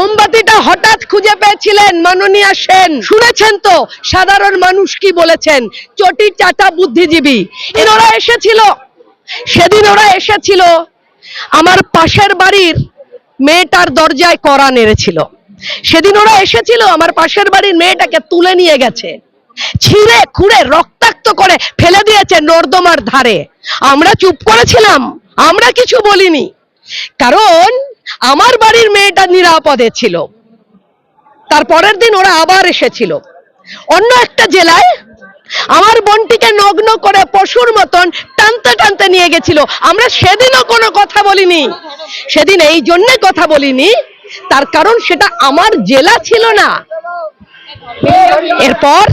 মোমবাতিটা হঠাৎ খুঁজে পেয়েছিলেন মাননীয় সেন। শুনেছেন তো সাধারণ মানুষ কি বলেছেন? চটি চাটা বুদ্ধিজীবী ওরা এসেছিল, সেদিন ওরা এসেছিল আমার পাশের বাড়ির মেয়েটার দরজায় কড়া নেড়েছিল। সেদিন ওরা এসেছিল আমার পাশের বাড়ির মেয়েটাকে তুলে নিয়ে গেছে, ছিঁড়ে খুঁড়ে রক্তাক্ত করে ফেলে দিয়েছে নর্দমার ধারে। আমরা চুপ করেছিলাম, আমরা কিছু বলিনি, কারণ আমার বাড়ির মেয়েটা নিরাপদে ছিল। তারপরের দিন ওরা আবার এসেছিল অন্য একটা জেলায়, আমার বোনটিকে নগ্ন করে পশুর মতন টানতে টানতে নিয়ে গেছিল। আমরা সেদিনও কোনো কথা বলিনি। সেদিন এই জন্যে কথা বলিনি, তার কারণ সেটা আমার জেলা ছিল না। এরপর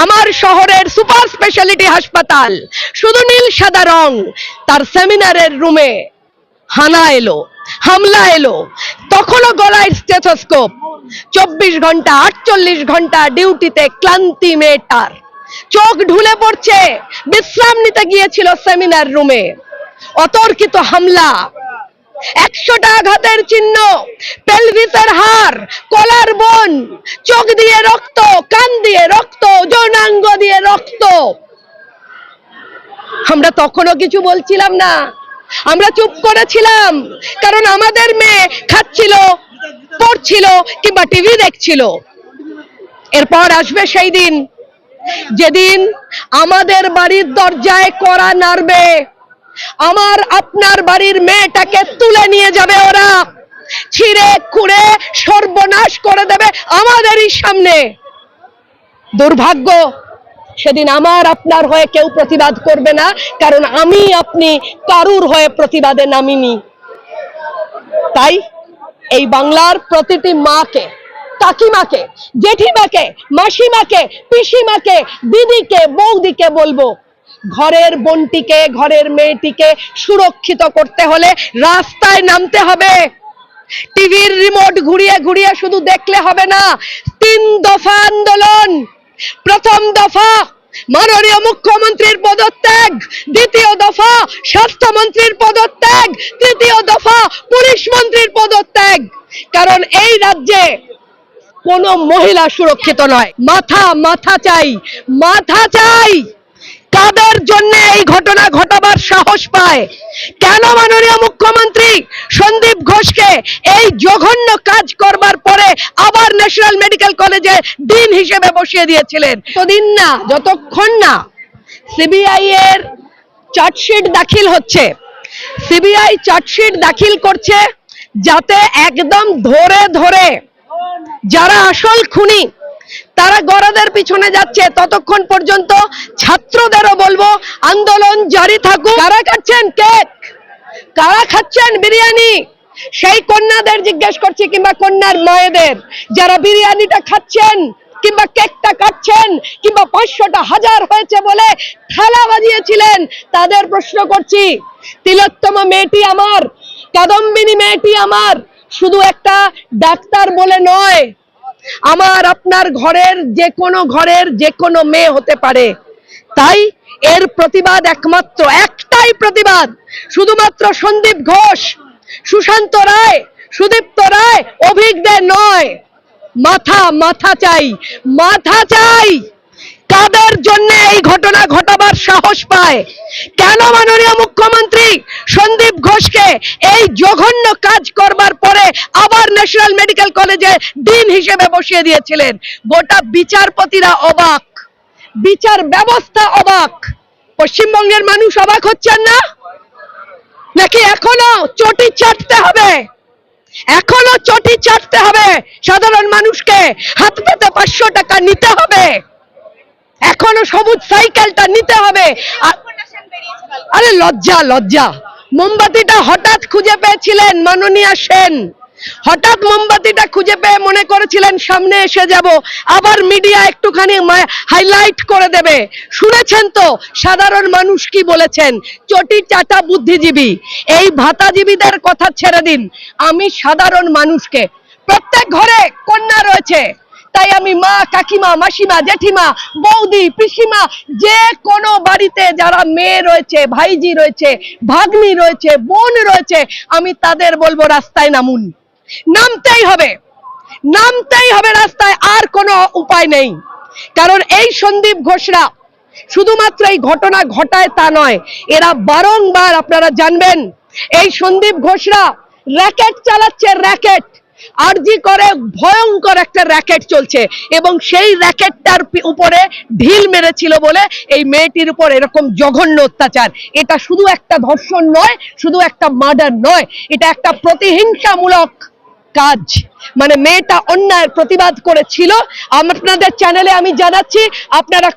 আমার শহরের সুপার স্পেশালিটি হাসপাতাল, শুধু নীল সাদা রং, তার সেমিনারের রুমে হামলা এলো। তখনও গলায় স্টেথোস্কোপ। 24 ঘন্টা 48 ঘন্টা ডিউটিতে ক্লান্তি মেয়েটার, চোখ ঢুলে পড়ছে, বিশ্রাম নিতে গিয়েছিল সেমিনার রুমে। অতর্কিত হামলা, 100টা আঘাতের চিহ্ন, পেলভিসের হাড়, কলার বোন, চোখ দিয়ে রক্ত, কান দিয়ে রক্ত, যৌনাঙ্গ দিয়ে রক্ত। আমরা তখনও কিছু বলছিলাম না, আমরা চুপ করেছিলাম, কারণ আমাদের মেয়ে খাচ্ছিল, পড়ছিল কিংবা টিভি দেখছিল। এরপর আসবে সেই দিন যেদিন আমাদের বাড়ির দরজায় কড়া নাড়বে, আমার আপনার বাড়ির মেয়েটাকে তুলে নিয়ে যাবে ওরা, ছিঁড়ে খুঁড়ে সর্বনাশ করে দেবে আমাদেরই সামনে। দুর্ভাগ্য, সেদিন আমার আপনার হয়ে কেউ প্রতিবাদ করবে না, কারণ আমি আপনি কারুর হয়ে প্রতিবাদে নামিনি। তাই এই বাংলার প্রতিটি মাকে, কাকিমাকে, জেঠিমাকে, মাসিমাকে, পিসিমাকে, দিদিকে, বৌদিকে বলবো, ঘরের বোনটিকে, ঘরের মেয়েটিকে সুরক্ষিত করতে হলে রাস্তায় নামতে হবে। টিভির রিমোট ঘুরিয়ে ঘুরিয়ে শুধু দেখলে হবে না। 3 দফা আন্দোলন। প্রথম দফা মাননীয় মুখ্যমন্ত্রীর পদত্যাগ, দ্বিতীয় দফা স্বাস্থ্যমন্ত্রীর পদত্যাগ, তৃতীয় দফা পুলিশ মন্ত্রীর পদত্যাগ। কারণ এই রাজ্যে কোনো মহিলা সুরক্ষিত নয়। মাথা চাই। কাদের জন্য এই ঘটনা ঘটাবার সাহস পায়? কেন মাননীয় মুখ্যমন্ত্রী সন্দীপ ঘোষকে এই জঘন্য কাজ করবার পরে আবার ন্যাশনাল মেডিকেল কলেজে ডিন হিসেবে বসিয়ে দিয়েছিলেন? ততদিন না, যতক্ষণ না সিবিআই এর চার্জশিট দাখিল হচ্ছে। সিবিআই চার্জশিট দাখিল করছে যাতে একদম ধরে ধরে যারা আসল খুনি তারা গরাদের পিছনে যাচ্ছে, ততক্ষণ পর্যন্ত ছাত্রদেরও বলবো আন্দোলন জারি থাকুক। কারা খাচ্ছেন কেক, কারা খাচ্ছেন বিরিয়ানি, সেই কন্যাদের জিজ্ঞেস করছি, কিংবা কন্যার মায়েদের যারা বিরিয়ানিটা খাচ্ছেন কিংবা কেকটা কাটছেন কিংবা 500টা 1000 হয়েছে বলে থালা বাজিয়েছিলেন, তাদের প্রশ্ন করছি। তিলোত্তমা মেয়েটি আমার, কাদম্বিনী মেয়েটি আমার শুধু একটা ডাক্তার বলে নয়, আমার আপনার ঘরের যে কোনো মেয়ে হতে পারে। তাই এর প্রতিবাদ একমাত্র একটাই প্রতিবাদ, শুধুমাত্র সন্দীপ ঘোষ, সুশান্ত রায়, সুদীপ্ত রায়, অভিজ্ঞদের নয়। মাথা চাই। কাদের জন্য এই ঘটনা ঘটাবার সাহস পায়? কেন মাননীয় মুখ্যমন্ত্রী সন্দীপ ঘোষকে এই জঘন্য কাজ করবার পরে আবার ন্যাশনাল মেডিকেল কলেজে ডিন হিসেবে বসিয়ে দিয়েছিলেন? গোটা বিচারপতিরা অবাক, বিচার ব্যবস্থা অবাক। পশ্চিমবঙ্গের মানুষ অবাক হচ্ছেন না? নাকি এখনো চটি চাটতে হবে? এখনো চটি চাটতে হবে সাধারণ মানুষকে? হাত পেতে 500 টাকা নিতে হবে? এখনো সবুজ সাইকেলটা নিতে হবে? আরে লজ্জা। মোমবাতিটা হঠাৎ খুঁজে পেয়েছিলেন মাননীয় সেন, হঠাৎ মোমবাতিটা খুঁজে পেয়ে মনে করেছিলেন সামনে এসে যাব, আবার মিডিয়া একটুখানি হাইলাইট করে দেবে। শুনেছেন তো সাধারণ মানুষ কি বলেছেন? চটি চাটা বুদ্ধিজীবী। এই ভাতাজীবীদের কথা ছেড়ে দিন, আমি সাধারণ মানুষকে, প্রত্যেক ঘরে কন্যা রয়েছে, তাই আমি মা, কাকিমা, মাসিমা, জেঠিমা, বৌদি, পিসিমা, যে কোনো বাড়িতে যারা মেয়ে রয়েছে, ভাইজি রয়েছে, ভাগ্নি রয়েছে, বোন রয়েছে, আমি তাদের বলবো রাস্তায় নামুন। নামতেই হবে, নামতেই হবে রাস্তায়, আর কোনো উপায় নেই। কারণ এই সন্দীপ ঘোষরা শুধুমাত্র এই ঘটনা ঘটায় তা নয়, এরা বারংবার, আপনারা জানবেন, এই সন্দীপ ঘোষরা র্যাকেট চালাচ্ছে, র্যাকেট। আরজি করে ভয়ঙ্কর একটা র্যাকেট চলছে, এবং সেই র্যাকেটটার উপরে ঢিল মেরেছিল বলে এই মেয়েটির উপর এরকম জঘন্য অত্যাচার। এটা শুধু একটা ধর্ষণ নয়, শুধু একটা মার্ডার নয়, এটা একটা প্রতিহিংসামূলক কাজ। মানে মেয়েটা অন্যায়ের প্রতিবাদ করেছিল। আপনাদের চ্যানেলে আমি জানাচ্ছি, আপনারা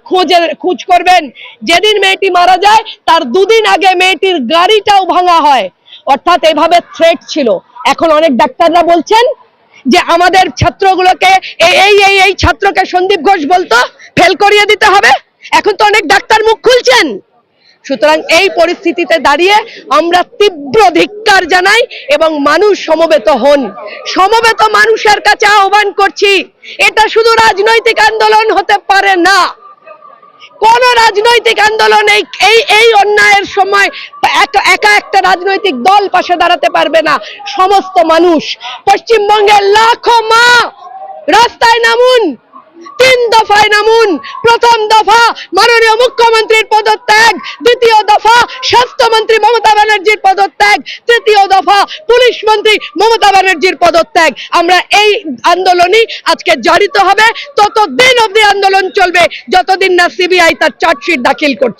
খোঁজ করবেন, যেদিন মেয়েটি মারা যায় তার দুদিন আগে মেয়েটির গাড়িটাও ভাঙা হয়। অর্থাৎ এভাবে থ্রেট ছিল। এখন অনেক ডাক্তাররা বলছেন যে আমাদের ছাত্রগুলোকে এই ছাত্রকে সন্দীপ ঘোষ বলতো, ফেল করিয়ে দিতে হবে। এখন তো অনেক ডাক্তার মুখ খুলছেন। সুতরাং এই পরিস্থিতিতে দাঁড়িয়ে আমরা তীব্র ধিক্কার জানাই এবং মানুষ সমবেত হন। সমবেত মানুষের কাছে আহ্বান করছি, এটা শুধু রাজনৈতিক আন্দোলন হতে পারে না। কোন রাজনৈতিক আন্দোলন এই অন্যায়ের সময় একা একটা রাজনৈতিক দল পাশে দাঁড়াতে পারবে না। সমস্ত মানুষ, পশ্চিমবঙ্গের লাখো মা রাস্তায় নামুন, 3 দফায় নামুন। প্রথম দফা মাননীয় মুখ্যমন্ত্রীর পদত্যাগ, দ্বিতীয় দফা স্বাস্থ্যমন্ত্রী মমতা ব্যানার্জির পদত্যাগ, তৃতীয় দফা পুলিশ মন্ত্রী মমতা ব্যানার্জির পদত্যাগ। আমরা এই আন্দোলনই আজকে জারিত হবে, ততদিন অবধি আন্দোলন চলবে যতদিন না সিবিআই তার চার্জশিট দাখিল করছে।